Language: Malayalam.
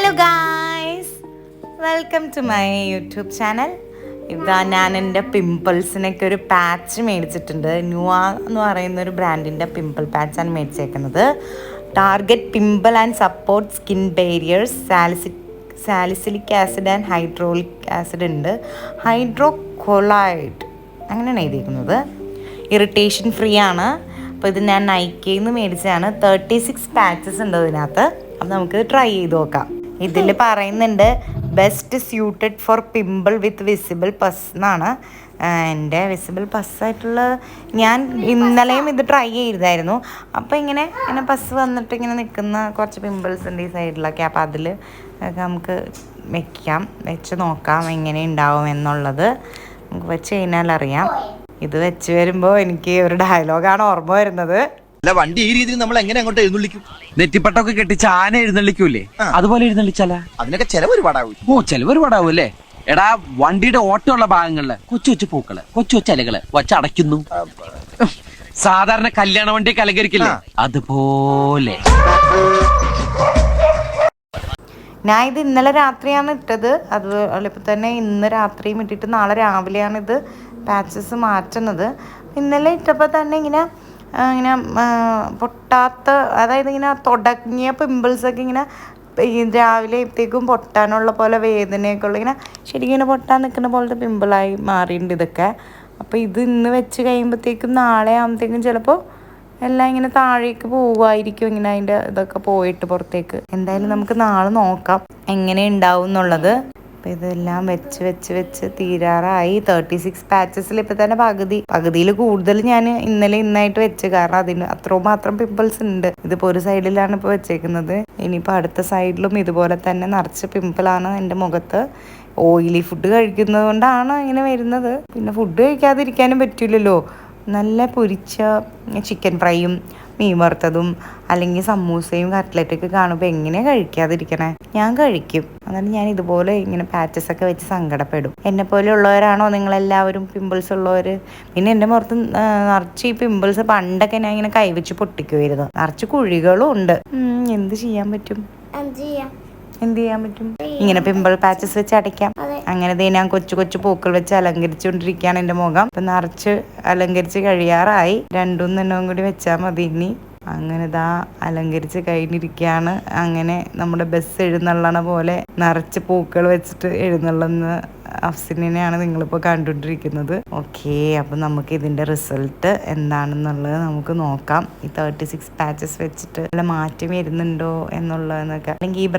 Hello guys, welcome to my YouTube channel. ഇതാ ഞാൻ എൻ്റെ പിമ്പിൾസിനൊക്കെ ഒരു പാച്ച് മേടിച്ചിട്ടുണ്ട്. ന്യൂവ എന്ന് പറയുന്ന ഒരു ബ്രാൻഡിൻ്റെ പിമ്പിൾ പാച്ചാണ് മേടിച്ചേക്കുന്നത്. Target pimple and support skin barriers, salicylic acid and hydraulic acid ഉണ്ട്, ഹൈഡ്രോകൊളൈഡ് അങ്ങനെയാണ് എഴുതിയിരിക്കുന്നത്. ഇറിറ്റേഷൻ ഫ്രീ ആണ്. അപ്പോൾ ഇത് ഞാൻ നൈക്കയിൽ നിന്ന് മേടിച്ചതാണ്. 36 പാച്ചസ് ഉണ്ട് ഇതിനകത്ത്. അപ്പം നമുക്ക് ട്രൈ ചെയ്ത് നോക്കാം. ഇതിൽ പറയുന്നുണ്ട് best suited for pimple with visible pus എന്നാണ്. എൻ്റെ വിസിബിൾ പസ്സായിട്ടുള്ള ഞാൻ ഇന്നലെയും ഇത് ട്രൈ ചെയ്തായിരുന്നു. അപ്പോൾ ഇങ്ങനെ പസ് വന്നിട്ട് ഇങ്ങനെ നിൽക്കുന്ന കുറച്ച് പിമ്പിൾസ് ഉണ്ട് ഈ സൈഡിലൊക്കെ. അപ്പോൾ അതിൽ നമുക്ക് വെച്ച് നോക്കാം എങ്ങനെ ഉണ്ടാവും എന്നുള്ളത്. നമുക്ക് വെച്ച് കഴിഞ്ഞാൽ അറിയാം. ഇത് വെച്ച് വരുമ്പോൾ എനിക്ക് ഒരു ഡയലോഗാണ് ഓർമ്മ വരുന്നത്. വണ്ടി ഈ രീതിയിൽ നമ്മൾ എങ്ങനെ അങ്ങോട്ട് എഴുന്നള്ളിക്കും? നെറ്റിപ്പട്ടൊക്കെ കെട്ടിച്ച് ആന എഴുന്നള്ളിക്കൂലേ, അതുപോലെ എഴുന്നള്ളിച്ചാലാ? അതിനൊക്കെ ചെലവ് ഒരുപാടാവും. ചെലവ് ഒരുപാടാവും അല്ലേ? എടാ, വണ്ടിയുടെ ഓട്ടമുള്ള ഭാഗങ്ങളില് കൊച്ചു കൊച്ചു പൂക്കള്, കൊച്ചു കൊച്ചു ഇലകള് വച്ചടയ്ക്കുന്നു. സാധാരണ കല്യാണ വണ്ടിയൊക്കെ അലങ്കരിക്കില്ലേ, അതുപോലെ. ഞാൻ ഇത് ഇന്നലെ രാത്രിയാണ് ഇട്ടത്. അതുപോലെ തന്നെ ഇന്ന് രാത്രിയും ഇട്ടിട്ട് നാളെ രാവിലെയാണ് ഇത് പാച്ചസ് മാറ്റുന്നത്. ഇന്നലെ ഇട്ടപ്പോൾ തന്നെ ഇങ്ങനെ പൊട്ടാത്ത, അതായത് ഇങ്ങനെ തുടങ്ങിയ പിമ്പിൾസൊക്കെ ഇങ്ങനെ രാവിലെത്തേക്കും പൊട്ടാനുള്ള പോലെ വേദനയൊക്കെ ഉള്ള ഇങ്ങനെ ശരിക്കും ഇങ്ങനെ പൊട്ടാൻ നിൽക്കുന്ന പോലത്തെ പിമ്പിളായി മാറിയിട്ടുണ്ട് ഇതൊക്കെ. അപ്പോൾ ഇത് ഇന്ന് വെച്ച് കഴിയുമ്പോഴത്തേക്കും നാളെ ആകുമ്പോഴത്തേക്കും ചിലപ്പോൾ എല്ലാം ഇങ്ങനെ താഴേക്ക് പോവുമായിരിക്കും. ഇങ്ങനെ അതിൻ്റെ ഇതൊക്കെ പോയിട്ട് പുറത്തേക്ക്. എന്തായാലും നമുക്ക് നാളെ നോക്കാം എങ്ങനെ ഉണ്ടാവും എന്നുള്ളത്. അപ്പോൾ ഇതെല്ലാം വെച്ച് തീരാറായി. 36 പാച്ചസിൽ ഇപ്പോൾ തന്നെ പകുതിയിൽ കൂടുതൽ ഞാൻ ഇന്നായിട്ട് വെച്ച്. കാരണം അതിന് അത്രയും മാത്രം പിമ്പിൾസ് ഉണ്ട്. ഇതിപ്പോൾ ഒരു സൈഡിലാണ് ഇപ്പോൾ വെച്ചേക്കുന്നത്. ഇനിയിപ്പോൾ അടുത്ത സൈഡിലും ഇതുപോലെ തന്നെ നിറച്ച് പിമ്പിളാണ് എൻ്റെ മുഖത്ത്. ഓയിലി ഫുഡ് കഴിക്കുന്നത് കൊണ്ടാണ് ഇങ്ങനെ വരുന്നത്. പിന്നെ ഫുഡ് കഴിക്കാതിരിക്കാനും പറ്റില്ലല്ലോ. നല്ല പൊരിച്ച ചിക്കൻ ഫ്രൈയും മീൻ വറുത്തതും അല്ലെങ്കിൽ സമൂസയും കട്ട്ലറ്റൊക്കെ കാണുമ്പോൾ എങ്ങനെയാണ് കഴിക്കാതിരിക്കണേ? ഞാൻ കഴിക്കും. അതാണ് ഞാൻ ഇതുപോലെ ഇങ്ങനെ പാച്ചസൊക്കെ വെച്ച് സങ്കടപ്പെടും. എന്നെ പോലെ ഉള്ളവരാണോ നിങ്ങളെല്ലാവരും പിമ്പിൾസ് ഉള്ളവർ? പിന്നെ എൻ്റെ പുറത്ത് നിറച്ച് ഈ പിമ്പിൾസ് പണ്ടൊക്കെ ഞാൻ ഇങ്ങനെ കൈവച്ച് പൊട്ടിക്കുമായിരുന്നു. നിറച്ച് കുഴികളും ഉണ്ട്. എന്ത് ചെയ്യാൻ പറ്റും? ഇങ്ങനെ പിമ്പിൾ പാച്ചസ് വെച്ച് അടയ്ക്കാം. അങ്ങനെ ഞാൻ കൊച്ചു പൂക്കൾ വെച്ച് അലങ്കരിച്ചുകൊണ്ടിരിക്കുകയാണ് എൻ്റെ മുഖം. ഇപ്പം നിറച്ച് അലങ്കരിച്ച് കഴിയാറായി. 2-3 കൂടി വെച്ചാൽ മതി. ഇനി അങ്ങനെ അലങ്കരിച്ച് കഴിഞ്ഞിരിക്കുകയാണ്. അങ്ങനെ നമ്മുടെ ബസ് എഴുന്നള്ളണ പോലെ നിറച്ച് പൂക്കൾ വെച്ചിട്ട് എഴുന്നള്ളുന്ന അഫ്സിനെയാണ് നിങ്ങളിപ്പോൾ കണ്ടുകൊണ്ടിരിക്കുന്നത്. ഓക്കെ, അപ്പം നമുക്ക് ഇതിൻ്റെ റിസൾട്ട് എന്താണെന്നുള്ളത് നമുക്ക് നോക്കാം. ഈ 36 പാച്ചസ് വെച്ചിട്ട് നല്ല മാറ്റം വരുന്നുണ്ടോ എന്നുള്ളതെന്നൊക്കെ. അല്ലെങ്കിൽ ഈ